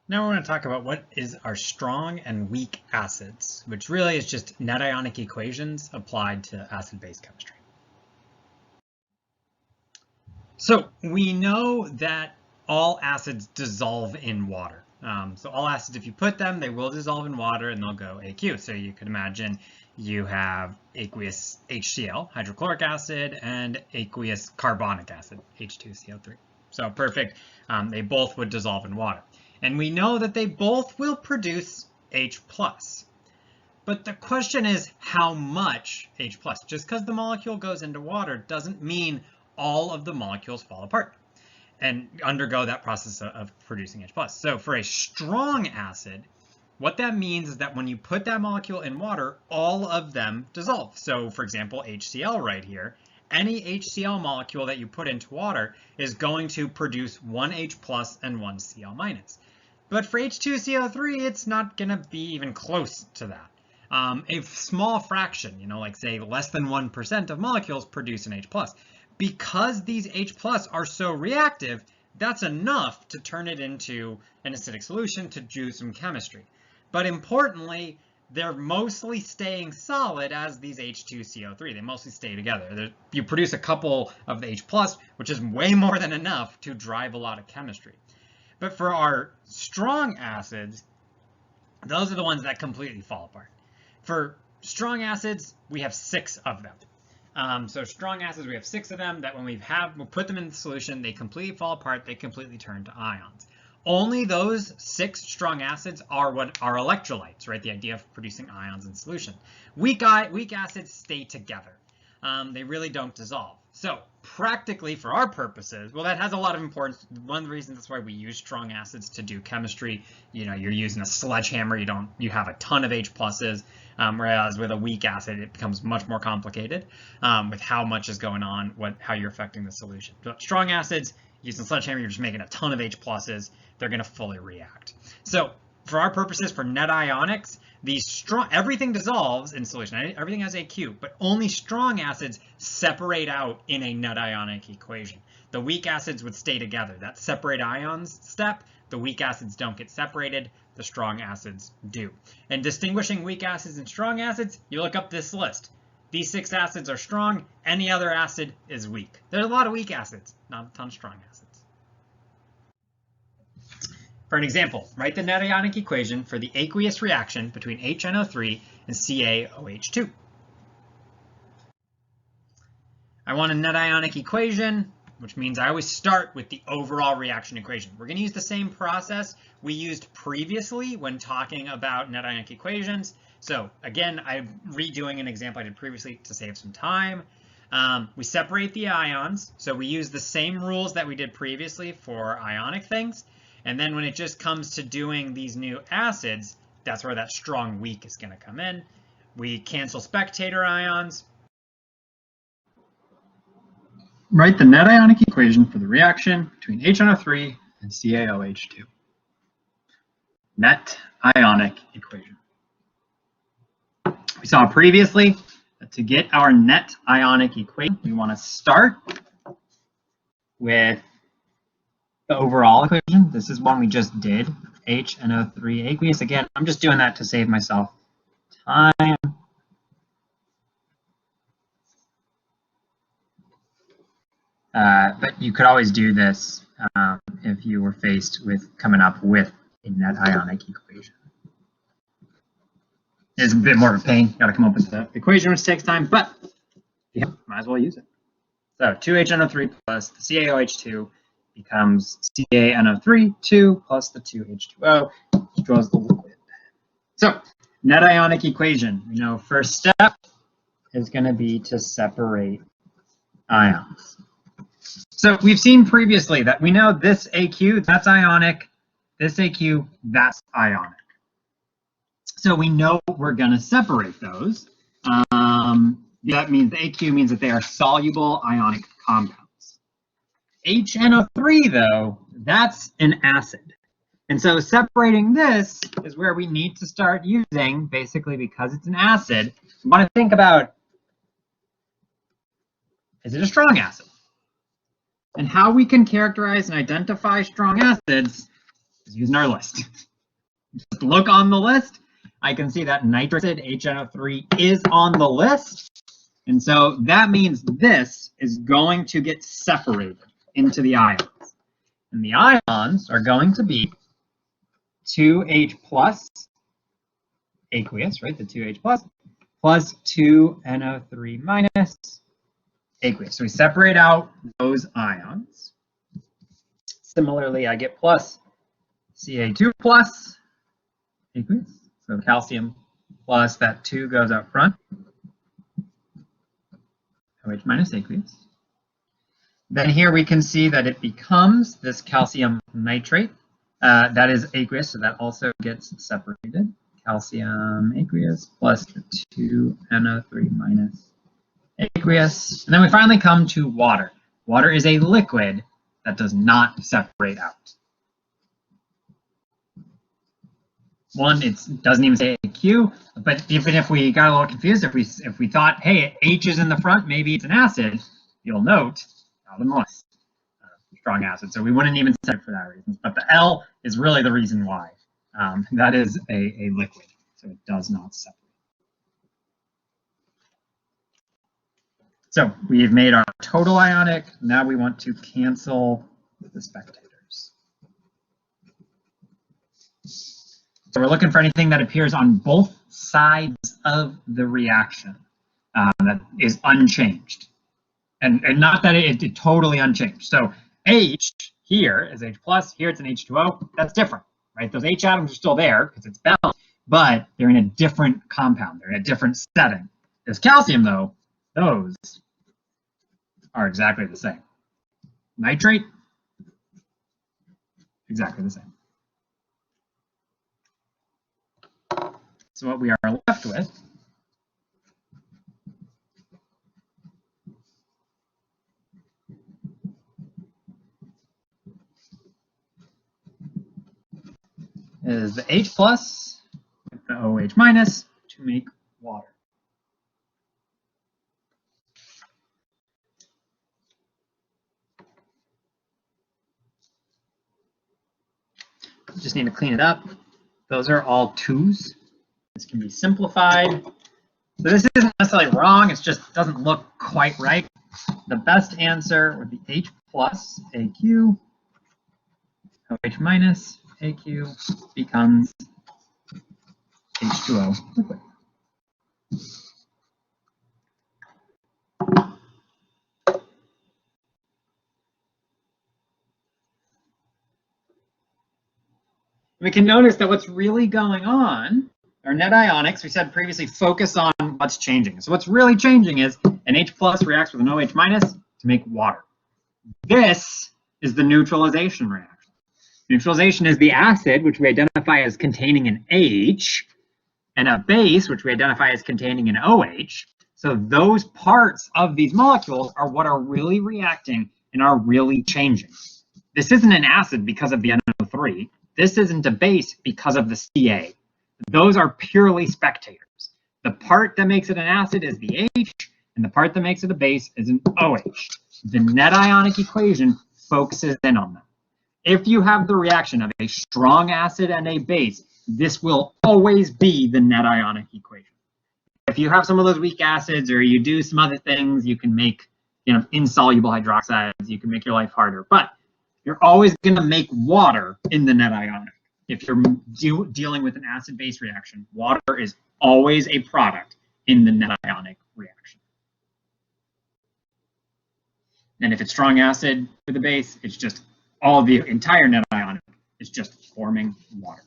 Now we're going to talk about what is our strong and weak acids, which really is just net ionic equations applied to acid-base chemistry. So we know that all acids dissolve in water. So all acids, if you put them, they will dissolve in water and they'll go AQ. So you could imagine you have aqueous HCl, hydrochloric acid, and aqueous carbonic acid, H2CO3. So perfect. They both would dissolve in water. And we know that they both will produce H+. But the question is how much H+? Just because the molecule goes into water doesn't mean all of the molecules fall apart and undergo that process of producing H+. So for a strong acid, what that means is that when you put that molecule in water, all of them dissolve. So for example, HCl right here, any HCl molecule that you put into water is going to produce one H+ and one Cl-. But for H2CO3, it's not going to be even close to that. A small fraction, like say less than 1% of molecules produce an H+. Because these H+ are so reactive, that's enough to turn it into an acidic solution to do some chemistry. But importantly, they're mostly staying solid as these H2CO3. They mostly stay together. You produce a couple of the H+, which is way more than enough to drive a lot of chemistry. But for our strong acids, those are the ones that completely fall apart. For strong acids, we have 6 of them. So strong acids, we have 6 of them that when we put them in the solution, they completely fall apart, they completely turn to ions. Only those 6 strong acids are what are electrolytes, right? The idea of producing ions in solution. Weak acids stay together. They really don't dissolve. So practically for our purposes, well, that has a lot of importance. One of the reasons that's why we use strong acids to do chemistry, you're using a sledgehammer, you have a ton of H+, whereas with a weak acid, it becomes much more complicated with how much is going on, how you're affecting the solution. But strong acids, using a sledgehammer, you're just making a ton of H+, they're going to fully react. So for our purposes, for net ionics, everything dissolves in solution. Everything has AQ, but only strong acids separate out in a net ionic equation. The weak acids would stay together. That separate ions step, the weak acids don't get separated, the strong acids do. And distinguishing weak acids and strong acids, you look up this list. These 6 acids are strong, any other acid is weak. There's a lot of weak acids, not a ton of strong acids. For an example, write the net ionic equation for the aqueous reaction between HNO3 and CaOH2. I want a net ionic equation, which means I always start with the overall reaction equation. We're going to use the same process we used previously when talking about net ionic equations. So again, I'm redoing an example I did previously to save some time. We separate the ions, so we use the same rules that we did previously for ionic things. And then when it just comes to doing these new acids, that's where that strong weak is going to come in. We cancel spectator ions. Write the net ionic equation for the reaction between HNO3 and CaOH2. Net ionic equation. We saw previously that to get our net ionic equation, we want to start with the overall equation. This is one we just did, HNO3 aqueous. Again, I'm just doing that to save myself time. But you could always do this if you were faced with coming up with a net ionic equation. It's a bit more of a pain. You got to come up with the equation, which takes time, but yeah, might as well use it. So 2HNO3 plus the CaOH2 becomes CaNO3, 2 plus the 2H2O, which draws the liquid. So net ionic equation, first step is going to be to separate ions. So we've seen previously that we know this AQ, that's ionic, this AQ, that's ionic. So we know we're going to separate those. That means the AQ means that they are soluble ionic compounds. HNO3, though, that's an acid. And so separating this is where we need to start using, basically because it's an acid, we want to think about, is it a strong acid? And how we can characterize and identify strong acids Just using our list. Just look on the list. I can see that nitric acid, HNO3, is on the list. And so that means this is going to get separated into the ions. And the ions are going to be 2H plus aqueous, right? The 2H plus 2NO3 minus aqueous. So we separate out those ions. Similarly, I get plus Ca2 plus aqueous. So calcium plus that 2 goes out front. OH minus aqueous. Then here we can see that it becomes this calcium nitrate. That is aqueous, so that also gets separated. Calcium aqueous plus the 2NO3 minus aqueous. And then we finally come to water. Water is a liquid that does not separate out. One, it doesn't even say Q, but even if we got a little confused, if we thought, hey, H is in the front, maybe it's an acid, you'll note, not in the list, strong acid. So we wouldn't even set it for that reason. But the L is really the reason why. That is a liquid, so it does not separate. So we've made our total ionic. Now we want to cancel the spectators. So we're looking for anything that appears on both sides of the reaction that is unchanged. And not that it totally unchanged. So H here is H plus, here it's an H2O. That's different, right? Those H atoms are still there because it's balanced, but they're in a different compound. They're in a different setting. This calcium, though, those are exactly the same. Nitrate, exactly the same. So what we are left with is the H plus with the OH minus to make water. Just need to clean it up. Those are all 2s. This can be simplified. So this isn't necessarily wrong, it just doesn't look quite right. The best answer would be H plus AQ, OH minus AQ becomes H2O liquid. We can notice that what's really going on, our net ionics, we said previously, focus on what's changing. So what's really changing is an H plus reacts with an OH minus to make water. This is the neutralization reaction. Neutralization is the acid, which we identify as containing an H, and a base, which we identify as containing an OH. So those parts of these molecules are what are really reacting and are really changing. This isn't an acid because of the NO3. This isn't a base because of the Ca. Those are purely spectators. The part that makes it an acid is the H, and the part that makes it a base is an OH. The net ionic equation focuses in on them. If you have the reaction of a strong acid and a base, this will always be the net ionic equation. If you have some of those weak acids or you do some other things, you can make insoluble hydroxides, you can make your life harder. But you're always going to make water in the net ionic. If you're dealing with an acid-base reaction, water is always a product in the net ionic reaction. And if it's strong acid with a base, it's just all the entire net ionic is just forming water.